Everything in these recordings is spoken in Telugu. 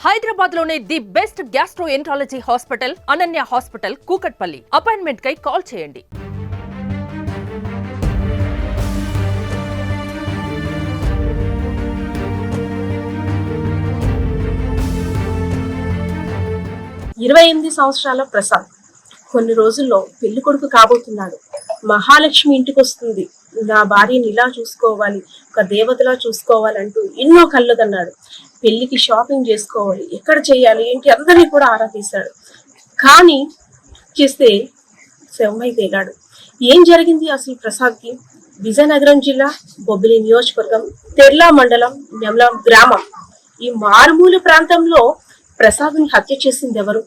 హైదరాబాద్ లోనే the best gastroenterology hospital Ananya hospital Kukatpally. Appointment కై కాల్ చేయండి. ఇరవై 28 సంవత్సరాల ప్రసాద్ కొన్ని రోజుల్లో పెళ్లి కొడుకు కాబోతున్నాడు. మహాలక్ష్మి ఇంటికి వస్తుంది, నా భార్యని ఇలా చూసుకోవాలి, ఒక దేవతలా చూసుకోవాలంటూ ఎన్నో కళ్ళు కన్నాడు. పెళ్లికి షాపింగ్ చేసుకోవాలి, ఎక్కడ చేయాలి ఏంటి అందరినీ కూడా ఆరా తీశాడు. కానీ చేస్తే శవమై తేలాడు. ఏం జరిగింది అసలు ప్రసాద్కి? విజయనగరం జిల్లా బొబ్బిలి నియోజకవర్గం తెర్లా మండలం నెమల గ్రామం ఈ మారుమూల ప్రాంతంలో ప్రసాద్ని హత్య చేసింది ఎవరు?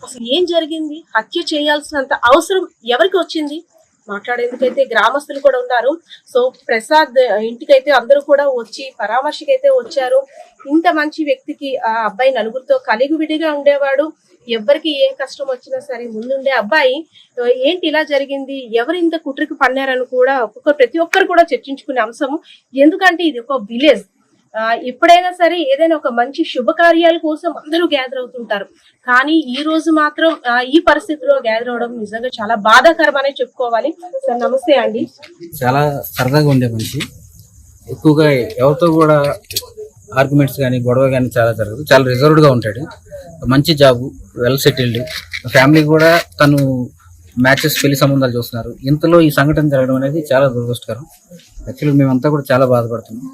అసలు ఏం జరిగింది? హత్య చేయాల్సినంత అవసరం ఎవరికి వచ్చింది? మాట్లాడేందుకైతే గ్రామస్తులు కూడా ఉన్నారు. సో ప్రసాద్ ఇంటికైతే అందరూ కూడా వచ్చి పరామర్శకైతే వచ్చారు. ఇంత మంచి వ్యక్తికి ఆ అబ్బాయి నలుగురితో కలిగివిడిగా ఉండేవాడు. ఎవరికి ఏ కష్టం వచ్చినా సరే ముందుండే అబ్బాయి ఏంటి ఇలా జరిగింది, ఎవరు ఇంత కుట్రికి పన్నారని కూడా ప్రతి ఒక్కరు కూడా చర్చించుకునే అంశం. ఎందుకంటే ఇది ఒక విలేజ్. ఎప్పుడైనా సరే ఏదైనా ఒక మంచి శుభకార్యాల కోసం అందరూ గ్యాదర్ అవుతుంటారు. కానీ ఈ రోజు మాత్రం ఈ పరిస్థితిలో గ్యాదర్ అవడం నిజంగా చాలా బాధాకరం అనే చెప్పుకోవాలి. సార్ నమస్తే అండి. చాలా సరదాగా ఉండే మనిషి, ఎక్కువగా ఎవరితో కూడా ఆర్గ్యుమెంట్స్ కానీ గొడవ కానీ చాలా జరగదు. చాలా రిజర్వ్డ్గా ఉంటాడు. మంచి జాబు, వెల్ సెటిల్డ్ ఫ్యామిలీ కూడా. తను మ్యాచెస్ పెళ్లి సంబంధాలు చూస్తున్నారు. ఇంతలో ఈ సంఘటన జరగడం అనేది చాలా దురదృష్టకరం. యాక్చువల్గా మేమంతా కూడా చాలా బాధపడుతున్నాం.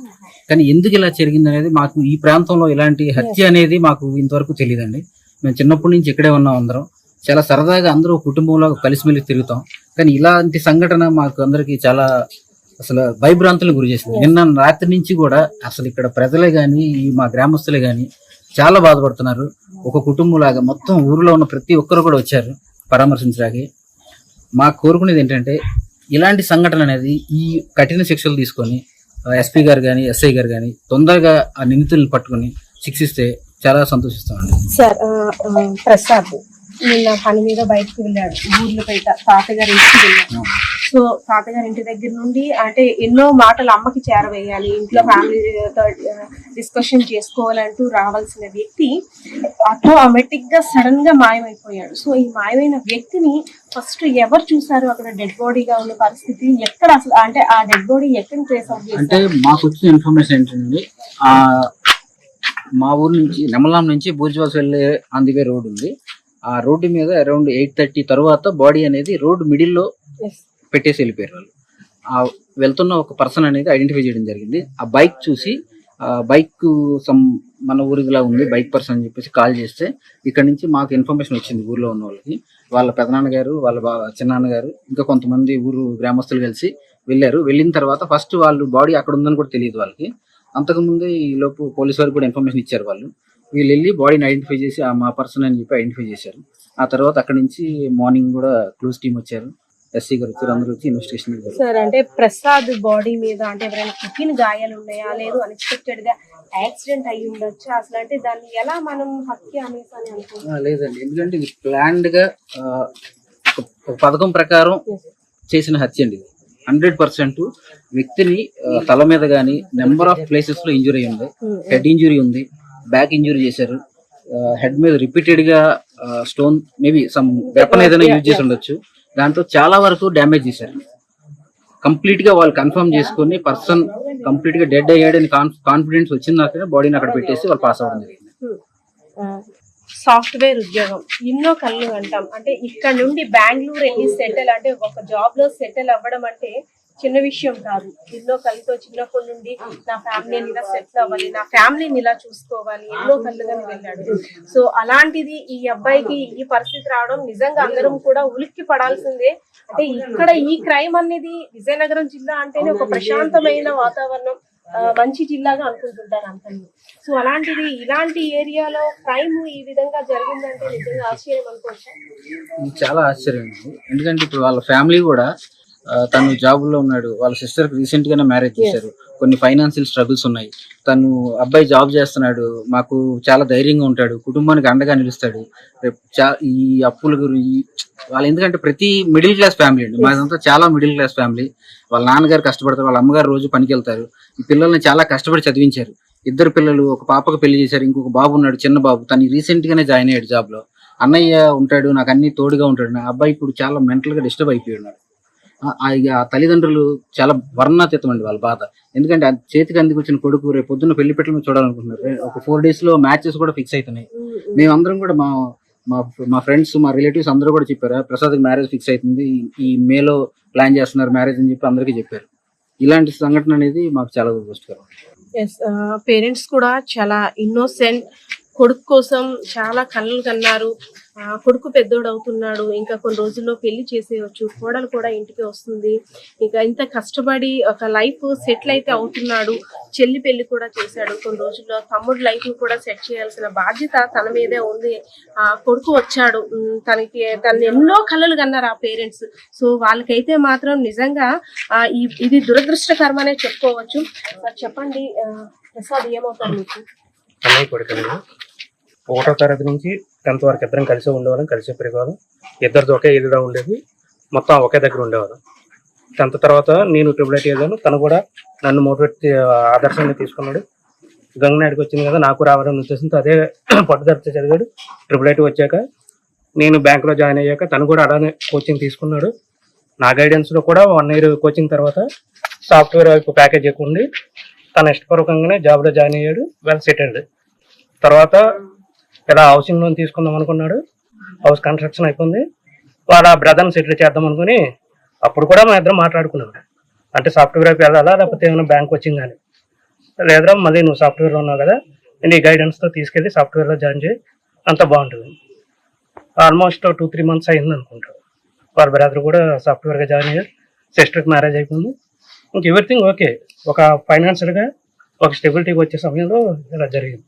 కానీ ఎందుకు ఇలా జరిగింది అనేది మాకు ఈ ప్రాంతంలో ఇలాంటి హత్య అనేది మాకు ఇంతవరకు తెలియదండి. మేము చిన్నప్పటి నుంచి ఇక్కడే ఉన్నాం. అందరం చాలా సరదాగా అందరూ కుటుంబంలో కలిసిమెలిసి తిరుగుతాం. కానీ ఇలాంటి సంఘటన మాకు అందరికి చాలా అసలు భయభ్రాంతులకు గురి చేసింది. నిన్న రాత్రి నుంచి కూడా అసలు ఇక్కడ ప్రజలే కానీ మా గ్రామస్తులే కానీ చాలా బాధపడుతున్నారు. ఒక కుటుంబంలాగా మొత్తం ఊరిలో ఉన్న ప్రతి ఒక్కరు కూడా వచ్చారు పరామర్శించడానికి. మాకు కోరుకునేది ఏంటంటే ఇలాంటి సంఘటన అనేది ఈ కఠిన శిక్షలు తీసుకొని ఎస్పీ గారు కానీ ఎస్ఐ గారు కానీ తొందరగా ఆ నిందితులను పట్టుకుని శిక్షిస్తే చాలా సంతోషిస్తామండి. సార్ ప్రసాద్ నిన్న పని మీద బయటకు వెళ్ళాడు, ఊర్లపేట తాతగారి ఇంటికి వెళ్ళాడు. సో తాతగారి ఇంటి దగ్గర నుండి అంటే ఎన్నో మాటలు అమ్మకి చేరవేయాలి, ఇంట్లో ఫ్యామిలీతో డిస్కషన్ చేసుకోవాలంటూ రావాల్సిన వ్యక్తి ఆటోమేటిక్ గా సడన్ గా మాయమైపోయాడు. సో ఈ మాయమైన వ్యక్తిని ఫస్ట్ ఎవరు చూసారు? అక్కడ డెడ్ బాడీగా ఉన్న పరిస్థితి ఎక్కడ అసలు, అంటే ఆ డెడ్ బాడీ ఎక్కడ ట్రేస్ అవుట్ చేశారు? అంటే మాకు వచ్చిన ఇన్ఫర్మేషన్ ఏంటంటే మా ఊరు నుంచి నెమలాం నుంచి బూజ్వాస్ వెళ్ళే అందుకే రోడ్ ఉంది. ఆ రోడ్డు మీద అరౌండ్ 8:30 తర్వాత బాడీ అనేది రోడ్ మిడిల్లో పెట్టేసి వెళ్ళిపోయారు వాళ్ళు. ఆ వెళ్తున్న ఒక పర్సన్ అనేది ఐడెంటిఫై చేయడం జరిగింది. ఆ బైక్ చూసి బైక్ మన ఊరిలా ఉంది బైక్ పర్సన్ అని చెప్పేసి కాల్ చేస్తే ఇక్కడ నుంచి మాకు ఇన్ఫర్మేషన్ వచ్చింది. ఊర్లో ఉన్న వాళ్ళకి, వాళ్ళ పెదనాన్నగారు, వాళ్ళ చిన్నాన్నగారు, ఇంకా కొంతమంది ఊరు గ్రామస్తులు కలిసి వెళ్ళారు. వెళ్ళిన తర్వాత ఫస్ట్ వాళ్ళు బాడీ అక్కడ ఉందని కూడా తెలియదు వాళ్ళకి. అంతకుముందే ఈ లోపు పోలీసు వారికి కూడా ఇన్ఫర్మేషన్ ఇచ్చారు వాళ్ళు. వీళ్ళు వెళ్ళి బాడీని ఐడెంటిఫై చేసి మా పర్సన్ అని చెప్పి ఐడెంటిఫై చేశారు. ఆ తర్వాత అక్కడ నుంచి మార్నింగ్ కూడా క్లూస్ టీమ్ వచ్చారు, ఎస్సీ గారు వచ్చారు, అందరూ వచ్చి ఇన్వెస్టిగేషన్. సార్ అంటే ప్రసాద్ బాడీ మీద అంటే ఎవరైనా కుట్టిన గాయాలు ఉన్నాయా, లేదు అన్ఎక్స్పెక్టెడ్ గా యాక్సిడెంట్ అయ్యి ఉండొచ్చా అసలు? అంటే దాన్ని ఎలా మనం హత్య అనేసి అని అనుకుంటున్నాం? లేదండి, ఎందుకంటే ఇది ప్లాన్డ్ గా ఒక పథకం ప్రకారం చేసిన హత్య అండి. 100% వ్యక్తిని తల మీద గానీ నెంబర్ ఆఫ్ ప్లేసెస్ లో ఇంజురీ ఉంది. హెడ్ ఇంజురీ ఉంది, బ్యాక్ ఇంజురీ చేశారు, హెడ్ మీద రిపీటెడ్ గా స్టోన్ మేబీ సమ్ వెపన్ ఏదైనా యూజ్ చేసి ఉండొచ్చు. దాంట్లో చాలా వరకు డ్యామేజ్ చేశారు. కంప్లీట్ గా వాళ్ళు కన్ఫర్మ్ చేసుకుని పర్సన్ కంప్లీట్ గా డెడ్ అయ్యాడని కాన్ఫిడెన్స్ వచ్చిందాక బాడీని అక్కడ పెట్టేసి వాళ్ళు పాస్ అవ్వడం జరిగింది. సాఫ్ట్వేర్ ఉద్యోగం ఎన్నో కళ్ళు అంటాం. అంటే ఇక్కడ నుండి బెంగళూరు వెళ్ళి సెటిల్, అంటే ఒక జాబ్ లో సెటిల్ అవ్వడం అంటే చిన్న విషయం కాదు. ఎన్నో కళ్ళతో చిన్నప్పటి నుండి నా ఫ్యామిలీని ఇలా సెటిల్ అవ్వాలి, నా ఫ్యామిలీని ఇలా చూసుకోవాలి, ఎన్నో కళ్ళుగాని వెళ్ళాడు. సో అలాంటిది ఈ అబ్బాయికి ఈ పరిస్థితి రావడం నిజంగా అందరం కూడా ఉలిక్కి పడాల్సిందే. అంటే ఇక్కడ ఈ క్రైమ్ అనేది విజయనగరం జిల్లా అంటేనే ఒక ప్రశాంతమైన వాతావరణం, మంచి జిల్లాగా అనుకుంటుంటారు అంతని. సో అలాంటిది ఇలాంటి ఏరియాలో క్రైమ్ ఈ విధంగా జరిగిందంటే నిజంగా ఆశ్చర్యం అనుకోవచ్చు. చాలా ఆశ్చర్యం, ఎందుకంటే ఇప్పుడు వాళ్ళ ఫ్యామిలీ కూడా తను జాబ్ లో ఉన్నాడు. వాళ్ళ సిస్టర్ రీసెంట్ గానే మ్యారేజ్ చేశారు. కొన్ని ఫైనాన్షియల్ స్ట్రగుల్స్ ఉన్నాయి. తను అబ్బాయి జాబ్ చేస్తున్నాడు, మాకు చాలా ధైర్యంగా ఉంటాడు, కుటుంబానికి అండగా నిలుస్తాడు. ఈ అప్పుల గురించి వాళ్ళు, ఎందుకంటే ప్రతి మిడిల్ క్లాస్ ఫ్యామిలీ అండి మాదంతా, చాలా మిడిల్ క్లాస్ ఫ్యామిలీ. వాళ్ళ నాన్నగారు కష్టపడతారు, వాళ్ళ అమ్మగారు రోజు పనికి వెళ్తారు. ఈ పిల్లల్ని చాలా కష్టపడి చదివించారు. ఇద్దరు పిల్లలు, ఒక పాపకు పెళ్లి చేశారు, ఇంకొక బాబు ఉన్నాడు, చిన్న బాబు. తను రీసెంట్ గానే జాయిన్ అయ్యాడు జాబ్ లో. అన్నయ్య ఉంటాడు, నాకు అన్ని తోడుగా ఉంటాడు. నా అబ్బాయి ఇప్పుడు చాలా మెంటల్ గా డిస్టర్బ్ అయిపోయి ఉన్నాడు. ఆ తల్లిదండ్రులు చాలా వర్ణాతీతం అండి వాళ్ళ బాధ. ఎందుకంటే ఆ చేతికి అందుకు వచ్చిన కొడుకు రేపు పొద్దున్న పెళ్లి పెట్టలను చూడాలనుకుంటున్నారు. ఒక 4 days లో మ్యాచెస్ కూడా ఫిక్స్ అవుతున్నాయి. మేమందరం కూడా మా మా ఫ్రెండ్స్, మా రిలేటివ్స్ అందరూ కూడా చెప్పారు, ప్రసాద్ మ్యారేజ్ ఫిక్స్ అవుతుంది, ఈ మేలో ప్లాన్ చేస్తున్నారు మ్యారేజ్ అని చెప్పి అందరికీ చెప్పారు. ఇలాంటి సంఘటన అనేది మాకు చాలా దురదృష్టకరం. ఎస్, పేరెంట్స్ కూడా చాలా ఇన్నోసెంట్. కొడుకు కోసం చాలా కలలు కన్నారు. కొడుకు పెద్దోడు అవుతున్నాడు, ఇంకా కొన్ని రోజుల్లో పెళ్లి చేసేయచ్చు, కోడలు కూడా ఇంటికి వస్తుంది, ఇంకా ఇంత కష్టపడి ఒక లైఫ్ సెటిల్ అయితే అవుతున్నాడు. చెల్లి పెళ్లి కూడా చేశాడు, కొన్ని రోజుల్లో తమ్ముడు లైఫ్ కూడా సెట్ చేయాల్సిన బాధ్యత తన మీదే ఉంది. కొడుకు వచ్చాడు, తను ఎన్నో కలలు కన్నారు ఆ పేరెంట్స్. సో వాళ్ళకైతే మాత్రం నిజంగా ఇది దురదృష్టకరమనే చెప్పుకోవచ్చు. చెప్పండి ప్రసాద్, ఏమవుతారు మీకు? అన్నయ్య కొడుకండి. 1వ తరగతి నుంచి 10th వరకు ఇద్దరం కలిసి ఉండేవాళ్ళం, కలిసి పెరిగేవాళ్ళం. ఇద్దరిది ఒకే ఏదిగా ఉండేది, మొత్తం ఒకే దగ్గర ఉండేవాళ్ళం. 10th తర్వాత నేను ట్రిపుల్ చదివాను, తను కూడా నన్ను మోటివేట్ ఆదర్శంగా తీసుకున్నాడు. గంగనాయుడికి వచ్చింది కదా, నాకు రావాలని ఉద్దేశంతో అదే పట్టుదలతో చదివాడు. ట్రిపుల్ వచ్చాక నేను బ్యాంకులో జాయిన్ అయ్యాక తను కూడా అలానే కోచింగ్ తీసుకున్నాడు. నా గైడెన్స్లో కూడా 1 year కోచింగ్ తర్వాత సాఫ్ట్వేర్ వైపు ప్యాకేజ్ ఎక్కువ ఉండి తన ఇష్టపూర్వకంగానే జాబ్లో జాయిన్ అయ్యాడు, వెల్ సెటిల్డ్. తర్వాత ఇలా హౌసింగ్ లోన్ తీసుకుందాం అనుకున్నాడు, హౌస్ కన్స్ట్రక్షన్ అయిపోయింది. వాళ్ళ బ్రదర్ని సెటిల్ చేద్దాం అనుకుని అప్పుడు కూడా మా ఇద్దరం మాట్లాడుకున్నాం, అంటే సాఫ్ట్వేర్ వైపు వెళ్ళాలా లేకపోతే ఏమైనా బ్యాంక్ వచ్చింది కానీ. లేదా మళ్ళీ నువ్వు సాఫ్ట్వేర్లో ఉన్నావు కదా, నీ గైడెన్స్తో తీసుకెళ్ళి సాఫ్ట్వేర్లో జాయిన్ చేయి, అంత బాగుంటుంది. ఆల్మోస్ట్ 2-3 months అయింది అనుకుంటారు. వాళ్ళ బ్రదర్ కూడా సాఫ్ట్వేర్గా జాయిన్ అయ్యారు, సిస్టర్కి మ్యారేజ్ అయిపోయింది. ఇంక ఎవ్రీథింగ్ ఓకే. ఒక ఫైనాన్షియల్గా ఒక స్టెబిలిటీకి వచ్చే సమయంలో ఇలా జరిగింది.